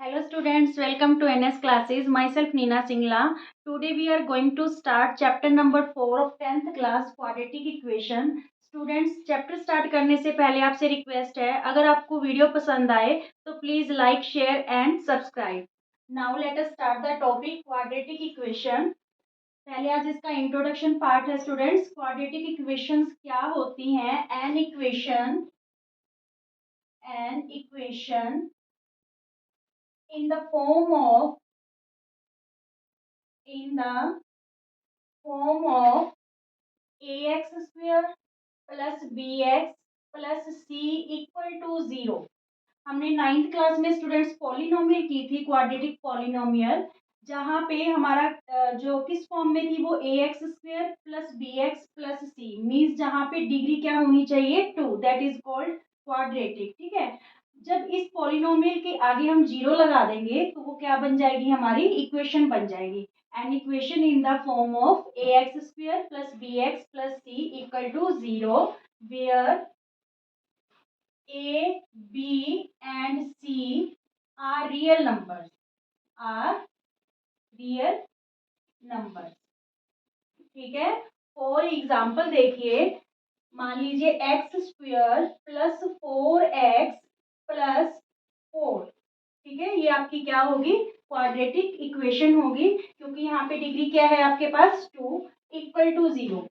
Hello students, welcome to NS classes. Myself Neena Singla. Today we are going to start chapter number 4 of 10th class quadratic equation. Students, chapter start करने से पहले आपसे request है, अगर आपको video पसंद आए तो please like share and subscribe. Now let us start the topic quadratic equation. पहले आज इसका इंट्रोडक्शन पार्ट है स्टूडेंट्स. क्वाड्रेटिक इक्वेशंस क्या होती हैं? An equation in the form of in the form of ax square plus bx plus c equal to 0. हमने ninth class में students polynomial की थी, क्वाड्रेटिक पॉलिनोमियल, जहाँ पे हमारा जो किस फॉर्म में थी वो a x square plus b x plus c means जहाँ पे डिग्री क्या होनी चाहिए 2, दैट इज कॉल्ड क्वाड्रेटिक. ठीक है. जब इस पॉलिनोमियल के आगे हम जीरो लगा देंगे तो वो क्या बन जाएगी? हमारी इक्वेशन बन जाएगी. An equation in the form of a x square plus b x plus c equal to 0 where A, B and C are real numbers. Are real numbers. ठीक है. फॉर एग्जाम्पल देखिए, मान लीजिए x square plus 4x plus 4. ठीक है. ये आपकी क्या होगी? क्वाड्रेटिक इक्वेशन होगी, क्योंकि यहाँ पे डिग्री क्या है आपके पास? 2 इक्वल टू 0.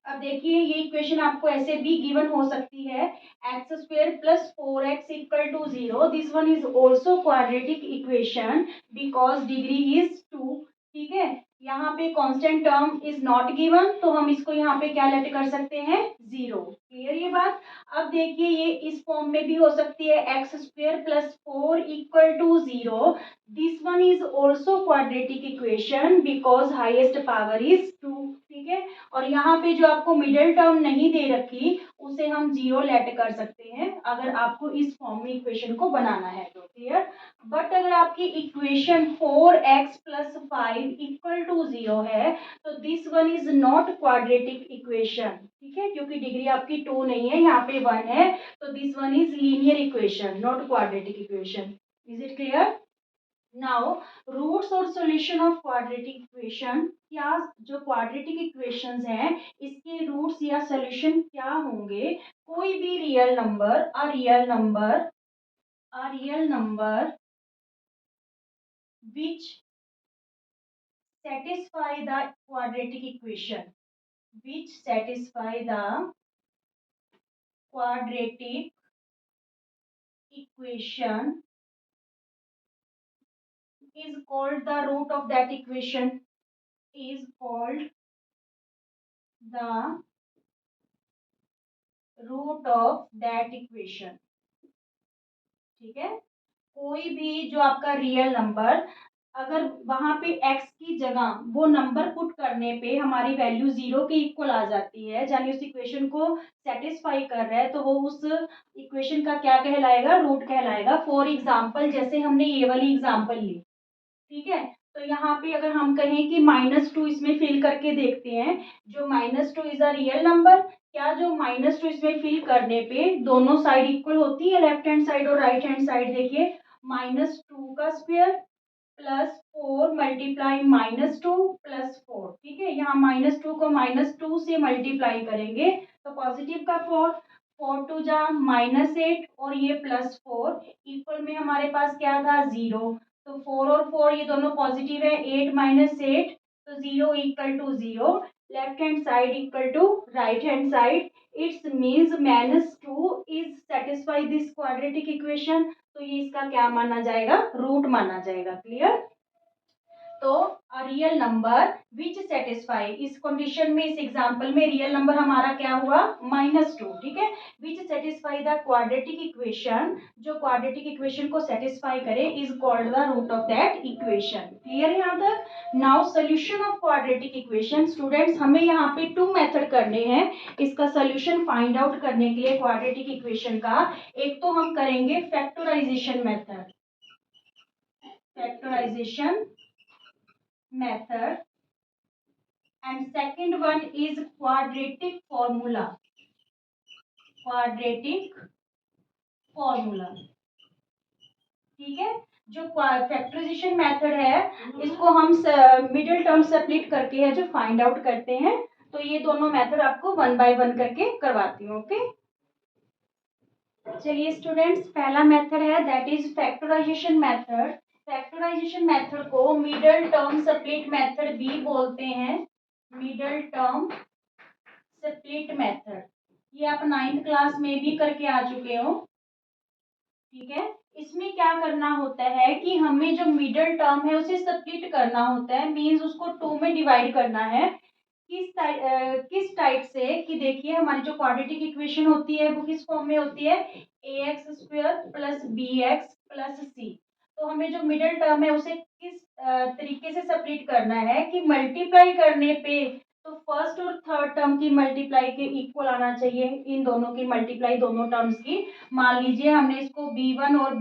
अब देखिए, ये इक्वेशन आपको ऐसे भी गिवन हो सकती है, x square plus 4x equal to 0. This one is also quadratic equation because degree is 2. ठीक है. यहाँ पे constant term is not given, तो हम इसको यहाँ पे क्या लेट कर सकते हैं? 0. क्लियर ये बात? अब देखिए, ये इस फॉर्म में भी हो सकती है, x square plus 4 equal to 0. This one is also quadratic equation because highest power is 2. ठीक है. और यहाँ पे जो आपको मिडिल टर्म नहीं दे रखी उसे हम 0 लेट कर सकते हैं, अगर आपको इस फॉर्म में इक्वेशन को बनाना है तो. क्लियर? बट अगर आपकी equation 4x plus 5 equal to 0 है तो this one is not quadratic equation. ठीक है. क्योंकि डिग्री आपकी 2 नहीं है, यहाँ पे 1 है, तो this one is linear equation, not quadratic equation. Is it clear? Now roots और सॉल्यूशन ऑफ क्वाड्रेटिक इक्वेशन. क्या जो क्वाड्रेटिक इक्वेशंस हैं इसके रूट्स या सॉल्यूशन क्या होंगे? कोई भी real number which satisfy the quadratic equation which satisfy the quadratic equation is called the root of that equation is called the root of that equation. ठीक है. कोई भी जो आपका रियल नंबर, अगर वहां पे x की जगह वो नंबर पुट करने पे हमारी वैल्यू 0 के इक्वल आ जाती है, यानी उस इक्वेशन को सेटिस्फाई कर रहा है, तो वो उस इक्वेशन का क्या कहलाएगा? रूट कहलाएगा. फॉर एग्जाम्पल, जैसे हमने ये वाली एग्जाम्पल ली. ठीक है. तो यहाँ पे अगर हम कहें कि -2 इसमें फिल करके देखते हैं, जो -2 इज अ रियल नंबर. क्या जो -2 इसमें फिल करने पे दोनों साइड इक्वल होती है, लेफ्ट हैंड साइड और राइट हैंड साइड? देखिए, -2 का स्क्वायर प्लस 4 मल्टीप्लाई -2 प्लस 4. ठीक है. यहाँ -2 को -2 से मल्टीप्लाई करेंगे तो पॉजिटिव का 4, 4 टू जा -8 और ये +4 इक्वल में हमारे पास क्या था? 0. तो 4 और 4 ये दोनों पॉजिटिव है, 8 माइनस 8, तो 0 equal to 0. Left hand side equal to right hand side. It's means -2 is satisfy this quadratic equation. तो ये इसका क्या माना जाएगा? रूट माना जाएगा. क्लियर? तो रियल नंबर विच सेटिस्फाई, इस कंडीशन में, इस एग्जांपल में रियल नंबर हमारा क्या हुआ? -2. ठीक है. Which satisfy the quadratic equation, जो क्वाड्रेटिक इक्वेशन को सेटिस्फाई करे, is called the root of that equation. Clear यहाँ तक? Now solution of quadratic equation. Students, हमें यहाँ पे 2 मेथड करने हैं इसका सोल्यूशन फाइंड आउट करने के लिए क्वाड्रेटिक इक्वेशन का. एक तो हम करेंगे factorization method, factorization method, and second one is quadratic formula, quadratic formula. ठीक है. जो फैक्टराइजेशन मेथड है इसको हम मिडिल टर्म स्प्लिट करके है जो फाइंड आउट करते हैं। तो ये दोनों मेथड आपको वन बाय वन करके करवाती हूँ। ओके, चलिए स्टूडेंट्स, पहला मेथड है that is factorization method. Factorization method को मिडिल टर्म स्प्लिट मेथड भी बोलते हैं। मिडिल टर्म स्प्लिट मेथड, ये आप 9th क्लास में भी करके आ चुके हो। ठीक है, इसमें क्या करना होता है कि हमें जो मिडिल टर्म है उसे स्प्लिट करना होता है, मींस उसको टू में डिवाइड करना है। किस टाइप से कि देखिए हमारी जो क्वाड्रेटिक इक्वेशन होती है वो किस फॉर्म में होती है, a x square plus b x plus c. तो हमें जो मिडिल टर्म है उसे किस तरीके से सेपरेट करना है कि मल्टीप्लाई करने पे तो फर्स्ट और थर्ड टर्म की मल्टीप्लाई के इक्वल आना चाहिए, इन दोनों की मल्टीप्लाई दोनों टर्म्स की। मान लीजिए हमने इसको b1 और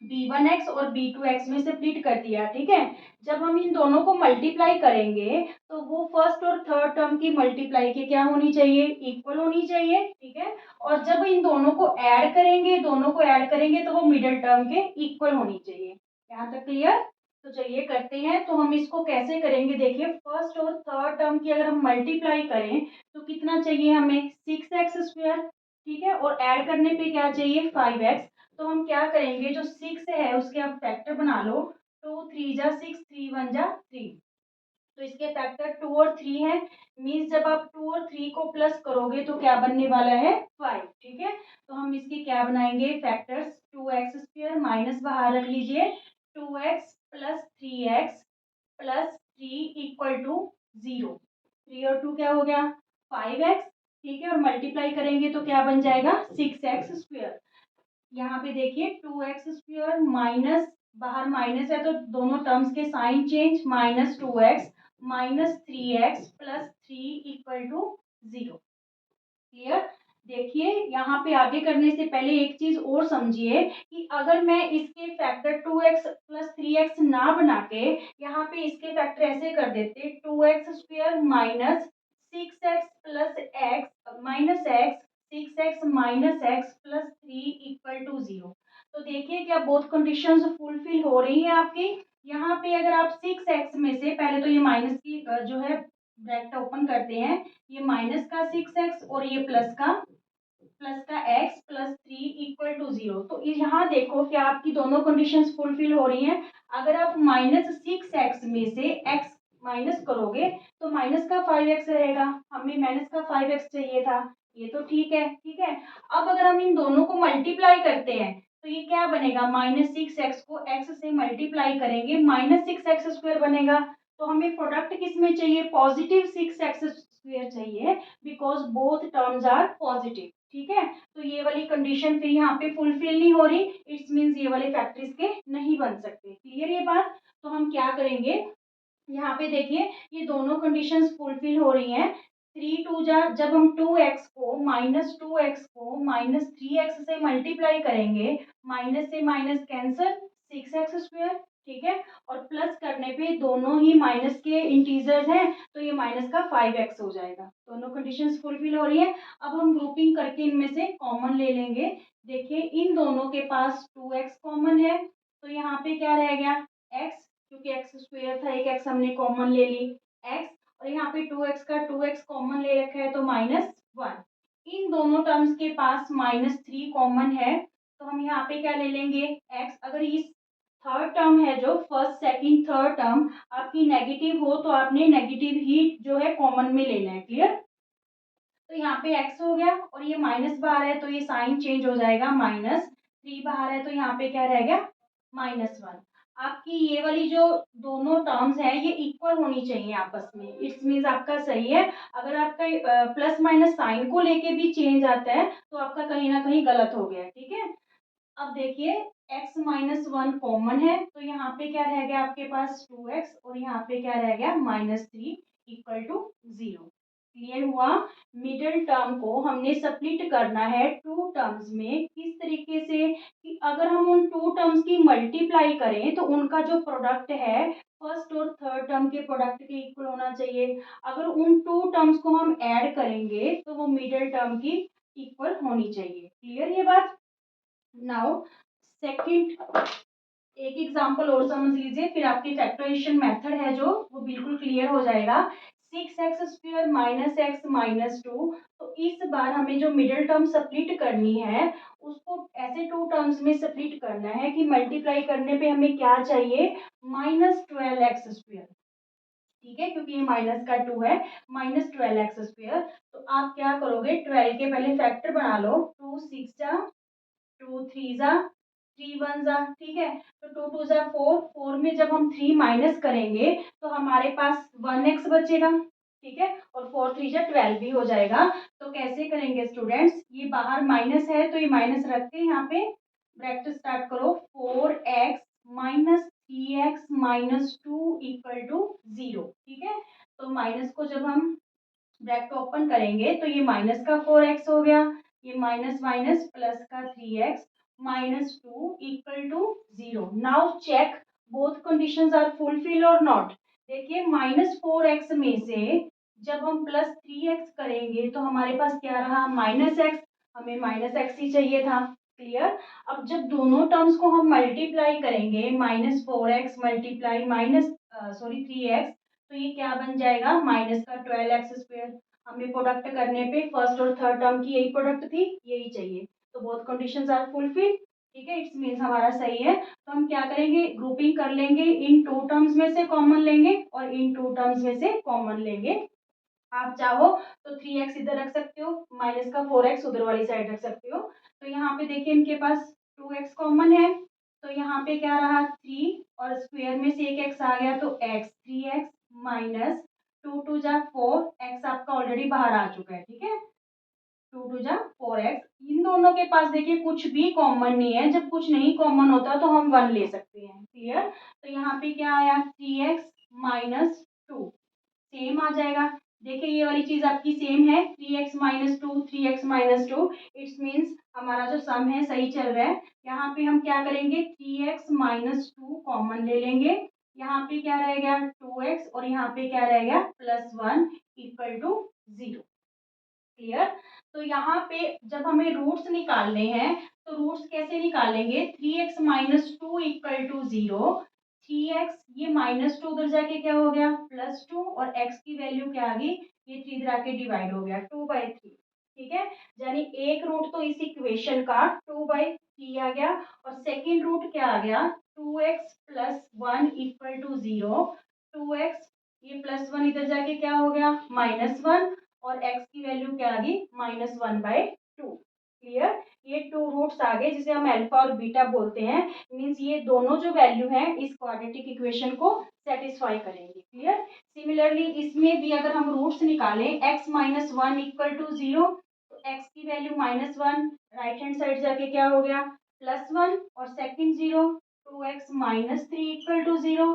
b1x और b2x में स्प्लिट कर दिया। ठीक है, जब हम इन दोनों को मल्टीप्लाई करेंगे तो वो फर्स्ट और थर्ड टर्म की मल्टीप्लाई के क्या होनी चाहिए, इक्वल होनी चाहिए। ठीक है, और जब इन दोनों को ऐड करेंगे तो वो मिडिल टर्म के इक्वल होनी चाहिए। यहाँ तक क्लियर? तो चलिए करते हैं। तो हम इसको कैसे करेंगे, देखिए फर्स्ट और थर्ड टर्म की अगर हम मल्टीप्लाई करें तो कितना चाहिए हमें, 6x स्क्वायर। ठीक है, और ऐड करने पे क्या चाहिए, 5x। तो हम क्या करेंगे, जो 6 है उसके आप फैक्टर बना लो। 2 3 जा 6, 3 1 जा 3। तो इसके फैक्टर 2 और 3 है, मीन्स जब आप 2 और 3 को प्लस करोगे तो क्या बनने वाला है, 5। ठीक है, तो हम इसके क्या बनाएंगे फैक्टर्स, 2x स्क्वायर माइनस बाहर रख लीजिए, 2x plus 3x plus 3 equal to 0। 3 और 2 क्या हो गया, 5x। ठीक है, और मल्टीप्लाई करेंगे तो क्या बन जाएगा, 6x स्क्वायर। यहाँ पे देखिए 2x स्क्वायर माइनस, बाहर माइनस है तो दोनों टर्म्स के sign change, minus 2x minus 3x plus 3 equal to 0। Clear? देखिए यहाँ पे आगे करने से पहले एक चीज और समझिए कि अगर मैं इसके फैक्टर 2x प्लस 3x ना बना के यहाँ पे इसके फैक्टर ऐसे कर देते, 2x square minus 6x plus x minus x, 6x minus x plus 3 equal to 0। तो देखिए क्या बोथ कंडीशंस फुलफिल हो रही है आपकी। यहाँ पे अगर आप 6x में से, पहले तो ये माइनस की जो है ब्रैकेट ओपन करते हैं, ये माइनस का 6x और ये प्लस का x प्लस 3 इक्वल टू 0। तो यहाँ देखो कि आपकी दोनों कंडीशंस फुलफिल हो रही हैं। अगर आप माइनस 6x में से x माइनस करोगे तो माइनस का 5x रहेगा, हमें माइनस का 5x चाहिए था, ये तो ठीक है। ठीक है, अब अगर हम इन दोनों को मल्टीप्लाई करते हैं तो ये क्या बनेगा, माइनस 6x को x से मल्टीप्लाई करेंगे माइनस 6x स्क्वायर बनेगा। तो हमें प्रोडक्ट किस में चाहिए, पॉजिटिव 6x स्क्वायर चाहिए, because both terms are positive. ठीक है, तो ये वाली कंडीशन फिर यहाँ पे फुलफिल नहीं हो रही, इट्स मीन्स ये वाले फैक्टर इसके नहीं बन सकते। क्लियर ये बात? तो हम क्या करेंगे, यहाँ पे देखिए ये दोनों कंडीशंस फुलफिल हो रही हैं। 3 2 जा, जब हम 2x को माइनस 3x से मल्टीप्लाई करेंगे, माइनस से माइनस कैंसल, 6x स्क्वायर। ठीक है, और प्लस करने पे दोनों ही माइनस के इंटीजर्स हैं तो ये माइनस का 5x हो जाएगा। दोनों कंडीशंस फुलफिल हो रही है। अब हम ग्रुपिंग करके इनमें से कॉमन ले लेंगे। देखिए इन दोनों के पास 2x कॉमन है तो यहाँ पे क्या रह गया, x, क्योंकि एक्स स्क्वायर था, एक एक्स हमने कॉमन ले ली, एक्स, और यहाँ पे 2x का 2x कॉमन ले रखा है तो -1। इन दोनों टर्म्स के पास -3 कॉमन है तो हम यहाँ पे क्या ले लेंगे, x। अगर इस थर्ड टर्म है जो फर्स्ट सेकंड थर्ड टर्म आपकी नेगेटिव हो तो आपने नेगेटिव ही जो है कॉमन में लेना है। क्लियर? तो यहाँ पे x हो गया और ये माइनस बाहर है तो ये साइन चेंज हो जाएगा, -3 बाहर है तो यहाँ पे क्या रह गया, -1। आपकी ये वाली जो दोनों टर्म्स हैं ये इक्वल होनी चाहिए आपस में, इट्स मीन्स आपका सही है। अगर आपका प्लस माइनस साइन को लेके भी चेंज आता है तो आपका कहीं ना कहीं गलत हो गया। ठीक है, अब देखिए x -1 कॉमन है तो यहाँ पे क्या रह गया आपके पास, 2x, और यहाँ पे क्या रह गया, -3 इक्वल टू 0। क्लियर हुआ? मिडिल टर्म को हमने स्प्लिट करना है टू टर्म्स में, किस तरीके से कि अगर हम उन टू टर्म्स की मल्टीप्लाई करें तो उनका जो प्रोडक्ट है फर्स्ट और थर्ड टर्म के प्रोडक्ट के इक्वल होना चाहिए। अगर उन टू टर्म्स को हम ऐड करेंगे तो वो मिडिल टर्म की इक्वल होनी चाहिए। क्लियर ये बात? नाउ सेकंड एक एग्जाम्पल और समझ लीजिए, फिर आपकी फैक्टराइजेशन मेथड है जो वो बिल्कुल क्लियर हो जाएगा। 6x² minus x minus two. तो इस बार हमें जो मिडिल टर्म स्प्लिट करनी है उसको ऐसे टू टर्म्स में स्प्लिट करना है कि मल्टीप्लाई करने पे हमें क्या चाहिए, -12x²। ठीक है, क्योंकि ये माइनस का टू है, -12x²। तो आप क्या करोगे, 12 के पहले फैक्टर बना लो, 2 6 2 3 3 1, ठीक है। तो 2 2 4, 4 में जब हम 3 माइनस करेंगे तो हमारे पास 1x बचेगा, ठीक है। और 4 3 12 भी हो जाएगा। तो कैसे करेंगे स्टूडेंट्स, ये बाहर माइनस है तो ये माइनस रख के यहाँ पे ब्रैकेट स्टार्ट करो, 4x minus 3x minus two equal to 0, ठीक है। तो माइनस को जब हम ब्रैकेट ओपन करेंगे तो ये माइनस का 4x हो गया, ये माइनस माइनस प्लस का 3x minus two equal to 0। Now check both conditions are fulfil और नॉट। देखिए -4x में से जब हम +3x करेंगे तो हमारे पास क्या रहा, -x। हमें -x ही चाहिए था, क्लियर। अब जब दोनों टर्म्स को हम मल्टीप्लाई करेंगे, -4x multiply minus sorry 3x, तो ये क्या बन जाएगा, -12x²। हमें प्रोडक्ट करने पे फर्स्ट और थर्ड टर्म की यही प्रोडक्ट थी, यही चाहिए। तो बोथ कंडीशंस आर फुलफिल, ठीक है, इट्स मीन्स हमारा सही है। तो हम क्या करेंगे, ग्रुपिंग कर लेंगे, इन टू टर्म्स में से कॉमन लेंगे और इन टू टर्म्स में से कॉमन लेंगे। आप चाहो तो 3x इधर रख सकते हो, माइनस का 4x उधर वाली साइड रख सकते हो। तो यहाँ पे देखिए इनके पास 2x कॉमन है, तो यहाँ पे क्या रहा 3 और स्क्वायर में से एक x आ गया तो x, 3x माइनस 2 2 4, x आपका ऑलरेडी बाहर आ चुका है, ठीक है। 2 2 4x, इन दोनों के पास देखिए कुछ भी कॉमन नहीं है, जब कुछ नहीं कॉमन होता तो हम 1 ले सकते हैं, क्लियर। तो यहाँ पे क्या आया, 3x माइनस टू, सेम आ जाएगा। देखिए ये वाली चीज आपकी सेम है, 3x minus to, 3x minus to, it's means हमारा जो सम है सही चल रहा है। यहाँ पे हम क्या करेंगे, 3x माइनस टू कॉमन ले लेंगे, यहाँ पे क्या रह गया 2x और यहाँ पे क्या रह गया +1 इक्वल टू 0, क्लियर। तो यहाँ पे जब हमें रूट्स निकालने हैं तो रूट्स कैसे निकालेंगे, 3x minus two equal to 0, 3x ये -2 उधर जाके क्या हो गया +2 और x की वैल्यू क्या आ गई, ये 3 इधर आके डिवाइड हो गया 2/3, ठीक है। यानी एक रूट तो इस इक्वेशन का 2/3 आ गया और सेकेंड रूट क्या आ गया 2x plus 1 equal to 0, 2x ये +1 इधर जाके क्या हो गया -1 और x की वैल्यू क्या आ गई -1/2, क्लियर। ये टू रूट्स आ गए जिसे हम अल्फा और बीटा बोलते हैं, मींस ये दोनों जो वैल्यू है इस क्वाड्रेटिक इक्वेशन को सेटिस्फाई करेंगे, क्लियर। सिमिलरली इसमें भी अगर हम रूट्स निकालें, x -1 इक्वल टू 0, तो x की वैल्यू -1, राइट हैंड साइड जाके क्या हो गया +1 और second 0, 2x -3 equal to 0,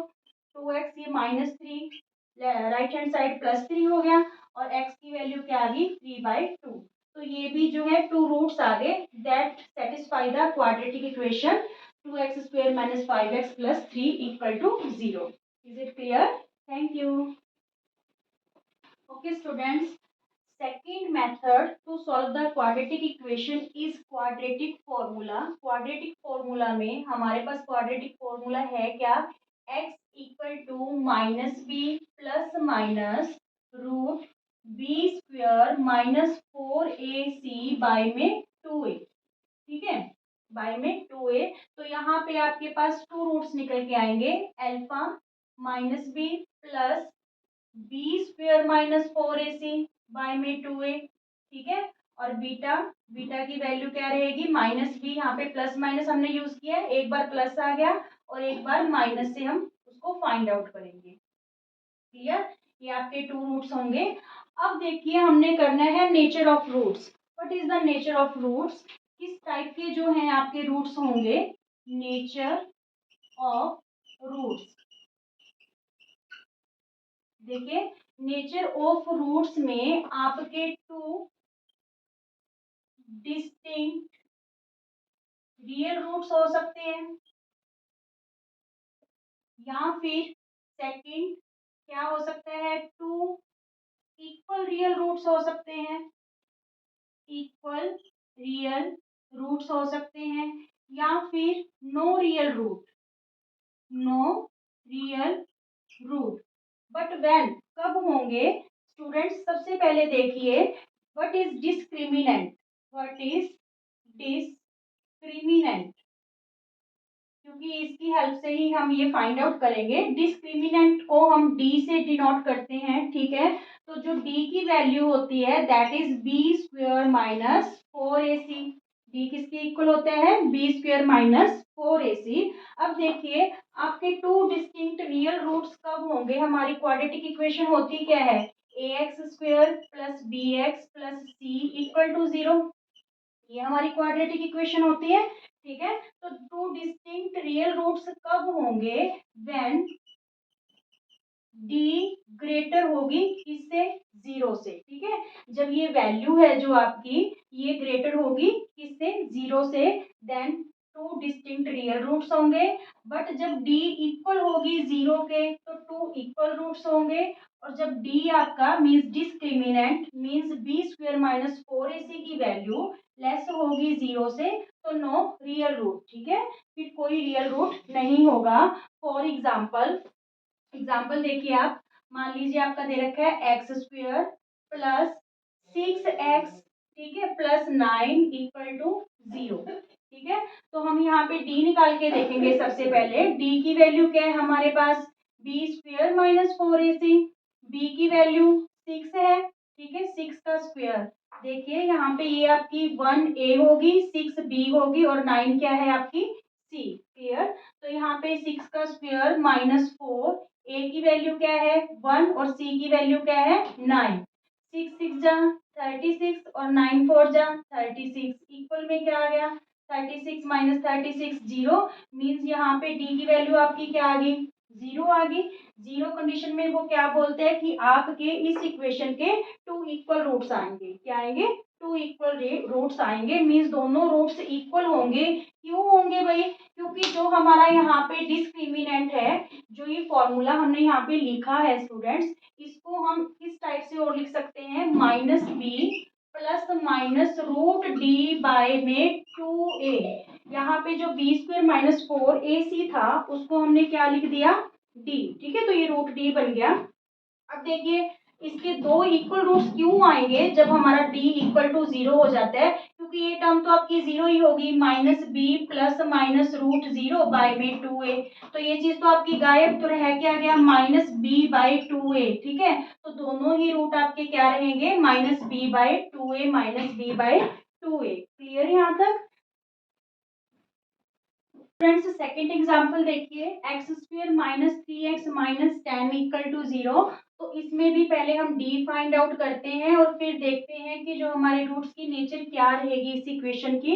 2x ये -3, राइट हैंड साइड +3 हो गया और x की वैल्यू क्या आ गई 3/2। तो ये भी जो है टू रूट्स आ गए that satisfy the quadratic equation 2x² - 5x + 3 equal to 0। Is it clear? Thank you. Okay students, second method to solve the quadratic equation is quadratic formula। quadratic formula में हमारे पास quadratic formula है क्या, x equal to -b plus minus root b² -4ac by में 2a, ठीक है, bye में 2a। तो यहाँ पे आपके पास टू रूट्स निकल के आएंगे, alpha -b plus b² -4ac by में 2a, ठीक है। और बीटा, बीटा की वैल्यू क्या रहेगी -b, यहाँ पे प्लस माइनस हमने यूज किया है, एक बार प्लस आ गया और एक बार माइनस से हम उसको फाइंड आउट करेंगे, क्लियर। ये आपके टू रूट्स होंगे। अब देखिए हमने करना है nature of roots. What is the nature of roots, किस टाइप के जो है आपके रूट्स होंगे, नेचर ऑफ रूट्स। देखिए नेचर ऑफ रूट्स में आपके टू डिस्टिंक्ट रियल रूट्स हो सकते हैं या फिर सेकंड क्या हो सकता है, टू इक्वल रियल रूट्स हो सकते हैं, इक्वल रियल रूट्स हो सकते हैं या फिर no real root, no real root. But when कब होंगे स्टूडेंट्स? सबसे पहले देखिए what is discriminant. What is discriminant? क्योंकि इसकी हेल्प से ही हम ये फाइंड आउट करेंगे। डिस्क्रिमिनेंट को हम डी से डिनोट करते हैं, ठीक है। तो जो डी की वैल्यू होती है that is b square minus 4ac। D किसके इक्वल होता है? B square minus 4ac। अब देखिए आपके टू डिस्टिंक्ट रियल रूट्स कब होंगे? हमारी क्वाड्रेटिक इक्वेशन होती क्या है? A x square plus b x plus c equal to 0। ये हमारी क्वाड्रेटिक इक्वेशन होती है, ठीक है। तो टू डिस्टिंक्ट रियल रूट्स कब होंगे? व्हेन डी ग्रेटर होगी किससे? 0 से, ठीक है। जब ये वैल्यू है जो आपकी ये ग्रेटर होगी किससे? 0 से, then two distinct real roots होंगे। बट जब डी इक्वल होगी 0 के तो टू इक्वल रूट्स होंगे। और जब डी आपका means discriminant means b square minus 4ac की वैल्यू लेस होगी 0 से तो नो रियल रूट, ठीक है। फिर कोई रियल रूट नहीं होगा। फॉर एग्जाम्पल देखिए आप, मान लीजिए आपका दे रखा है एक्स स्क्वायर प्लस 6x, ठीक है, प्लस 9 इक्वल टू 0, ठीक है। तो हम यहाँ पे डी निकाल के देखेंगे। सबसे पहले डी की वैल्यू क्या है हमारे पास? B square minus 4ac। B की वैल्यू 6 है, ठीक है, 6 का स्क्वायर। देखिए यहाँ पे ये आपकी 1a होगी, 6b होगी और 9 क्या है आपकी? c। क्लियर? तो यहाँ पे 6 का स्क्वायर माइनस 4, ए की वैल्यू क्या है? 1 और सी की वैल्यू क्या है? 9। 6 6 जा 36 और 9 4 जा 36, इक्वल में क्या आ गया? 36 माइनस 36 0। मीन्स यहाँ पे डी की वैल्यू आपकी क्या आ गई? 0 आ गई। 0 कंडीशन में वो क्या बोलते हैं कि आपके इस इक्वेशन के टू इक्वल रूट्स आएंगे। क्या आएंगे? टू इक्वल रूट्स आएंगे। मीन्स दोनों रूट्स इक्वल होंगे। क्यों होंगे भाई? क्योंकि जो हमारा यहाँ पे डिस्क्रिमिनेंट है, जो ये फॉर्मूला हमने यहाँ पे लिखा है स्टूडेंट्स, इसको हम किस टाइप से और लिख सकते हैं? Minus b plus minus root D by में 2a। यहाँ पे जो बी स्क्वायर माइनस 4ac था उसको हमने क्या लिख दिया? डी, ठीक है। तो ये रूट डी बन गया। अब देखिए इसके दो इक्वल रूट्स क्यों आएंगे जब हमारा d इक्वल टू 0 हो जाता है? क्योंकि ये टर्म तो आपकी 0 ही होगी, minus b plus minus root 0 by में 2a। तो ये चीज तो आपकी गायब, तो रह क्या गया? माइनस बी बाय 2a, ठीक है। तो दोनों ही रूट आपके क्या रहेंगे? Minus b by 2a minus b by 2a। Clear यहाँ तक? फ्रेंड्स सेकंड एग्जांपल देखिए, x square minus 3x minus 10 equal to 0। तो इसमें भी पहले हम डी फाइंड आउट करते हैं और फिर देखते हैं कि जो हमारे रूट्स की नेचर क्या रहेगी इस इक्वेशन की।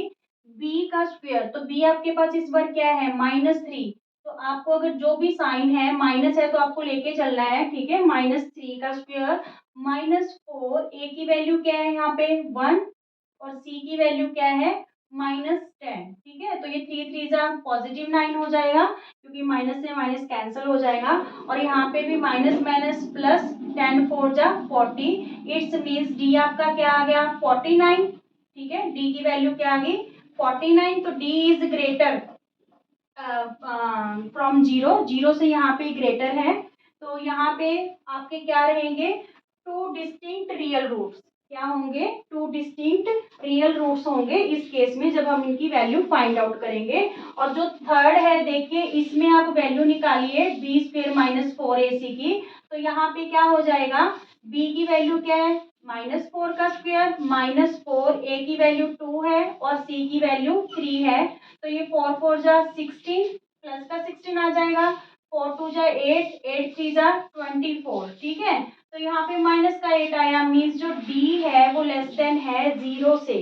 b का स्क्वायर, तो b आपके पास इस बार क्या है? -3। तो आपको अगर जो भी साइन है माइनस है तो आपको लेके चलना है, ठीक है। -3 का स्क्वायर -4, a की वैल्यू क्या है यहाँ पे? 1 और c की वैल्यू क्या है? -10, ठीक है। तो ये 3 3 जा पॉजिटिव 9 हो जाएगा क्योंकि माइनस से माइनस कैंसिल हो जाएगा। और यहाँ पे भी माइनस माइनस प्लस 10 4 जा 40। इट्स मीन्स डी आपका क्या आ गया? 49, ठीक है। डी की वैल्यू क्या आ गई? 49। तो डी इज ग्रेटर फ्रॉम 0, 0 से यहाँ पे ग्रेटर है। तो यहाँ पे आपके क्या रहेंगे? Two distinct real roots. क्या होंगे? टू डिस्टिंक्ट रियल रूट्स होंगे इस केस में जब हम इनकी वैल्यू फाइंड आउट करेंगे। और जो थर्ड है देखिए इसमें आप वैल्यू निकालिए बी स्क्वायर माइनस 4ac की। तो यहाँ पे क्या हो जाएगा? b की वैल्यू क्या है? -4 का स्क्वायर -4, a की वैल्यू 2 है और c की वैल्यू 3 है। तो ये 4 4 जा 16, प्लस का 16 आ जाएगा। 4 2 जा 8, 8 3 जा 24, ठीक है। तो यहाँ पे माइनस का 8 आया। मीन्स जो d है वो लेस देन है 0 से।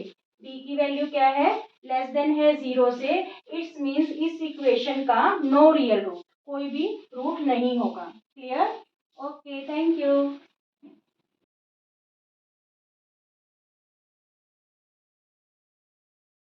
d की वैल्यू क्या है? लेस देन है 0 से। इट्स मीन्स इस इक्वेशन का नो रियल रूट, कोई भी रूट नहीं होगा। क्लियर? Okay, thank you.